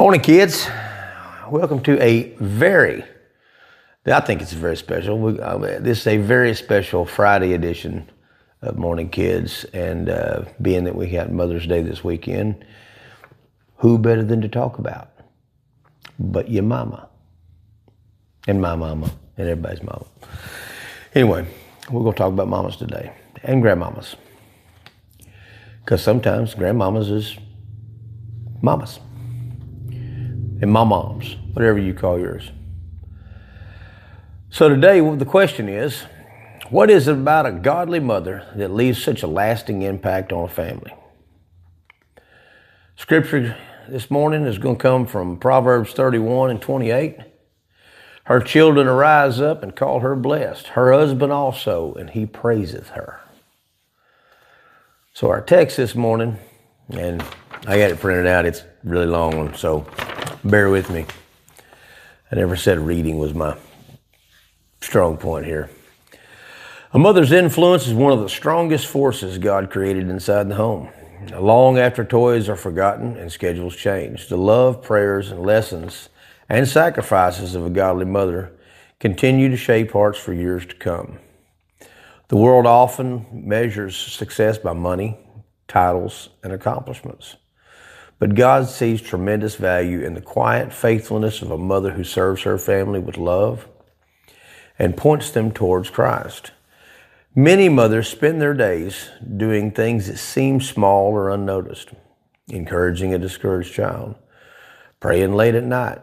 Morning, kids. Welcome to I think it's very special. This is a very special Friday edition of Morning Kids. And being that we had Mother's Day this weekend, who better than to talk about but your mama and my mama and everybody's mama. Anyway, we're going to talk about mamas today and grandmamas. Because sometimes grandmamas is mamas. And my moms, whatever you call yours. So today, the question is, what is it about a godly mother that leaves such a lasting impact on a family? Scripture this morning is going to come from Proverbs 31 and 28. Her children arise up and call her blessed, her husband also, and he praiseth her. So our text this morning, and I got it printed out, it's a really long one, so bear with me. I never said reading was my strong point here. A mother's influence is one of the strongest forces God created inside the home. Long after toys are forgotten and schedules change, the love, prayers, and lessons and sacrifices of a godly mother continue to shape hearts for years to come. The world often measures success by money, titles, and accomplishments. But God sees tremendous value in the quiet faithfulness of a mother who serves her family with love and points them towards Christ. Many mothers spend their days doing things that seem small or unnoticed, encouraging a discouraged child, praying late at night,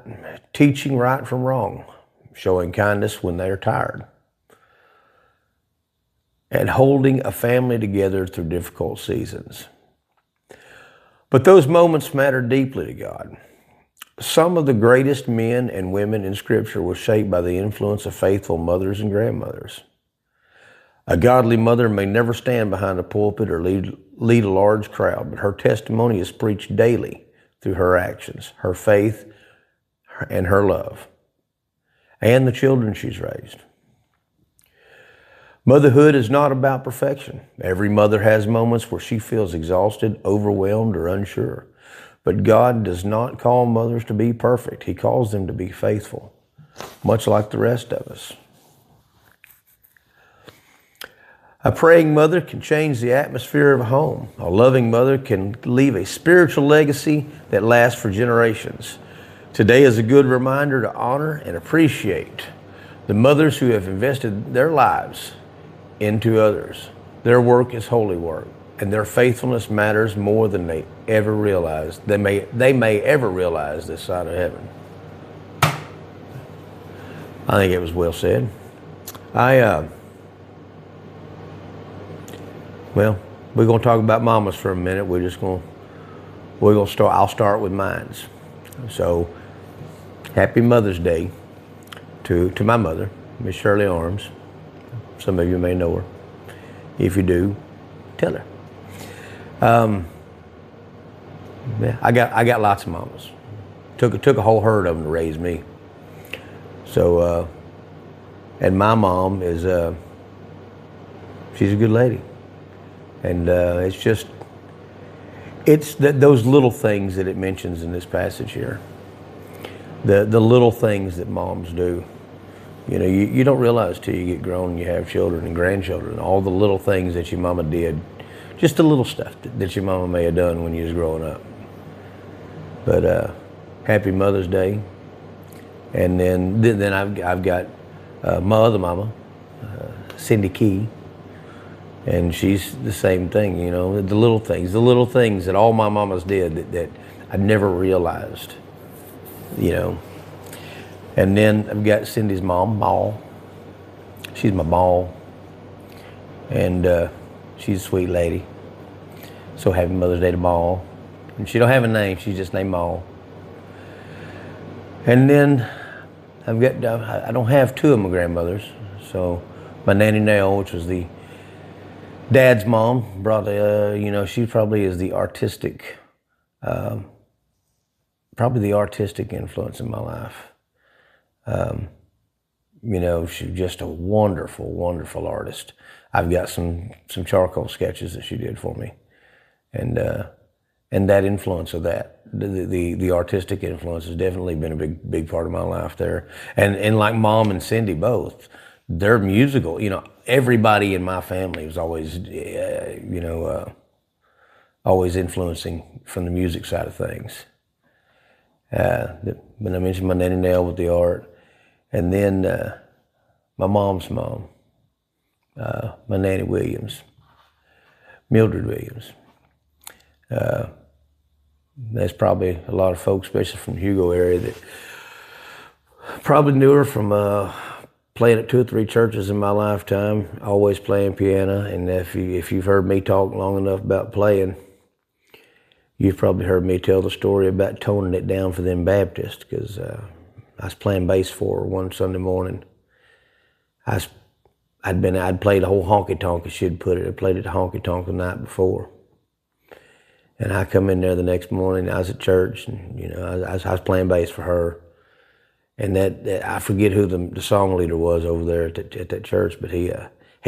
teaching right from wrong, showing kindness when they are tired, and holding a family together through difficult seasons. But those moments matter deeply to God. Some of the greatest men and women in Scripture were shaped by the influence of faithful mothers and grandmothers. A godly mother may never stand behind a pulpit or lead a large crowd, but her testimony is preached daily through her actions, her faith, and her love, and the children she's raised. Motherhood is not about perfection. Every mother has moments where she feels exhausted, overwhelmed, or unsure. But God does not call mothers to be perfect. He calls them to be faithful, much like the rest of us. A praying mother can change the atmosphere of a home. A loving mother can leave a spiritual legacy that lasts for generations. Today is a good reminder to honor and appreciate the mothers who have invested their lives into others. Their work is holy work, and their faithfulness matters more than they ever realize. They may ever realize this side of heaven. I think it was well said. We're going to talk about mamas for a minute. I'll start with mine. So, happy Mother's Day to my mother, Miss Shirley Arms. Some of you may know her. If you do, tell her. I got lots of mamas. Took a whole herd of them to raise me. So, and my mom is she's a good lady, and it's those little things that it mentions in this passage here. The little things that moms do. You know, you don't realize till you get grown and you have children and grandchildren, all the little things that your mama did, just the little stuff that your mama may have done when you was growing up. But happy Mother's Day. And then I've got my other mama, Cindy Key, and she's the same thing, you know, the little things that all my mamas did that I never realized, you know. And then I've got Cindy's mom, Ma. She's my Ma. And she's a sweet lady. So happy Mother's Day to Ma. And she don't have a name, she's just named Ma. And then I don't have two of my grandmothers. So my Nanny Nell, which was the dad's mom, brought she probably is the artistic influence in my life. She's just a wonderful, wonderful artist. I've got some charcoal sketches that she did for me. And and that influence of that, the artistic influence has definitely been a big part of my life there. And like Mom and Cindy both, they're musical. Everybody in my family was always, always influencing from the music side of things. When I mentioned my Nanny Nell with the art, and then my mom's mom, my Nanny Williams, Mildred Williams. There's probably a lot of folks, especially from the Hugo area, that probably knew her from playing at 2 or 3 churches in my lifetime, always playing piano. And if you've heard me talk long enough about playing, you've probably heard me tell the story about toning it down for them Baptists, because I was playing bass for her one Sunday morning. I'd played a whole honky tonk, as she'd put it. I played at the honky tonk the night before. And I come in there the next morning, I was at church, and I was playing bass for her. And that I forget who the song leader was over there at that church, but he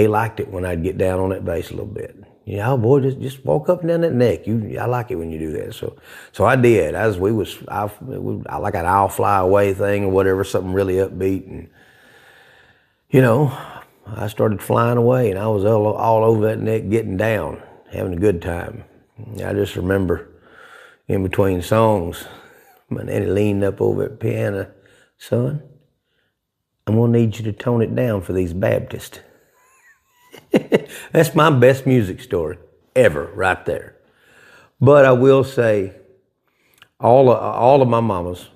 liked it when I'd get down on that bass a little bit. Oh boy, just walk up and down that neck. I like it when you do that. So I did. I like an I'll fly away thing or whatever, something really upbeat, and I started flying away, and I was all over that neck, getting down, having a good time. I just remember in between songs, my nanny leaned up over at the piano. Son, I'm gonna need you to tone it down for these Baptists. That's my best music story ever, right there. But I will say, all of my mamas,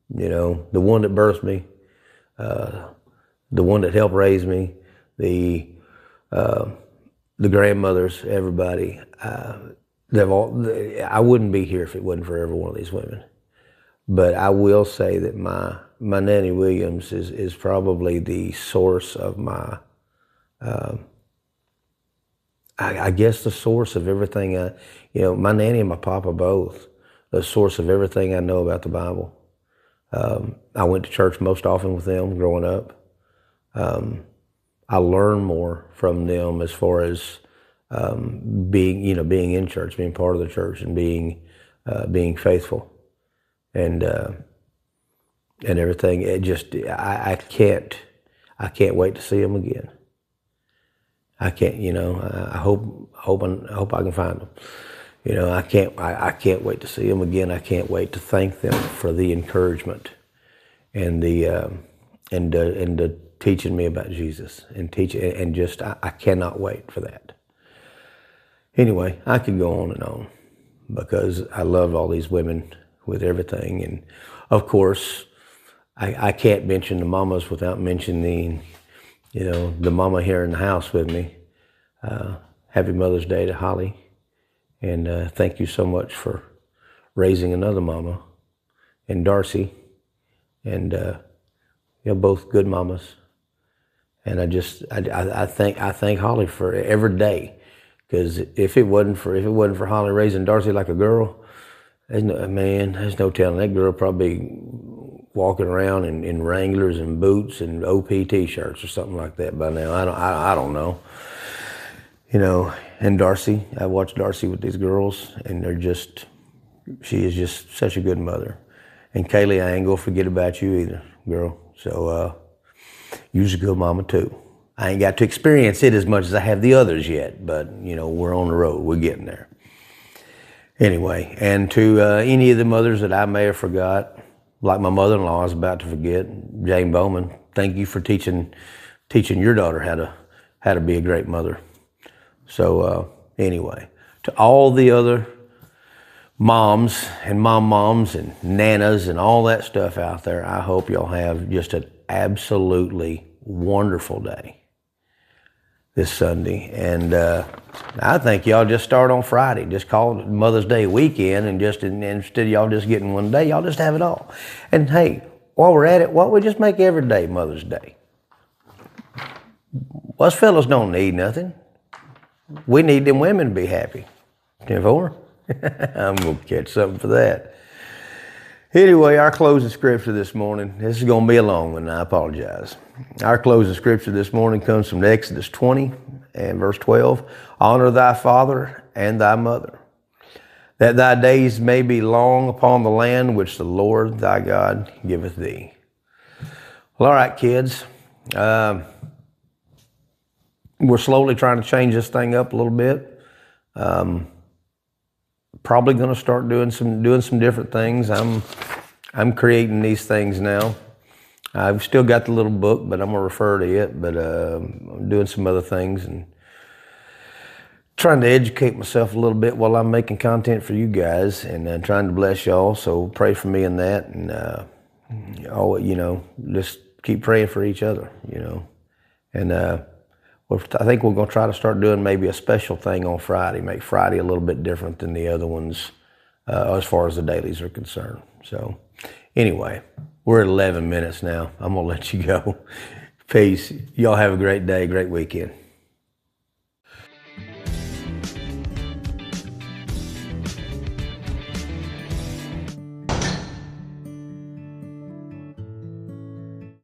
the one that birthed me, the one that helped raise me, the grandmothers, everybody, I wouldn't be here if it wasn't for every one of these women. But I will say that my Nanny Williams is probably the source of my, I guess the source of everything. My nanny and my papa both, the source of everything I know about the Bible. I went to church most often with them growing up. I learned more from them as far as being in church, being part of the church, and being faithful, and everything. It just I can't wait to see them again. I can't. I hope I can find them. I can't wait to see them again. I can't wait to thank them for the encouragement and the teaching me about Jesus and just I cannot wait for that. Anyway, I could go on and on because I love all these women with everything, and of course I can't mention the mamas without mentioning the mama here in the house with me. Happy Mother's Day to Holly, and thank you so much for raising another mama, and Darcy, and both good mamas. And I thank Holly for every day, because if it wasn't for Holly raising Darcy like a girl, there's no telling. That girl probably walking around in Wranglers and boots and OP t-shirts or something like that by now. I don't know. And Darcy, I watched Darcy with these girls, and she is just such a good mother. And Kaylee, I ain't gonna forget about you either, girl. So you're a good mama too. I ain't got to experience it as much as I have the others yet, but we're on the road. We're getting there. Anyway, and to any of the mothers that I may have forgot, like my mother-in-law I was about to forget, Jane Bowman, thank you for teaching your daughter how to be a great mother. So anyway, to all the other moms and moms and nanas and all that stuff out there, I hope y'all have just an absolutely wonderful day this Sunday. And I think y'all just start on Friday. Just call it Mother's Day weekend, and instead of y'all just getting one day, y'all just have it all. And hey, while we're at it, why don't we just make every day Mother's Day? Us fellas don't need nothing. We need them women to be happy. 10-4? I'm going to catch something for that. Anyway, our closing scripture this morning, this is going to be a long one, I apologize. Our closing scripture this morning comes from Exodus 20 and verse 12. Honor thy father and thy mother, that thy days may be long upon the land which the Lord thy God giveth thee. Well, all right, kids. We're slowly trying to change this thing up a little bit. Probably going to start doing some different things. I'm creating these things now. I've still got the little book, but I'm going to refer to it. But I'm doing some other things and trying to educate myself a little bit while I'm making content for you guys and trying to bless y'all. So pray for me in that, and just keep praying for each other, And I think we're going to try to start doing maybe a special thing on Friday, make Friday a little bit different than the other ones as far as the dailies are concerned. So anyway, we're at 11 minutes now. I'm going to let you go. Peace. Y'all have a great day, great weekend.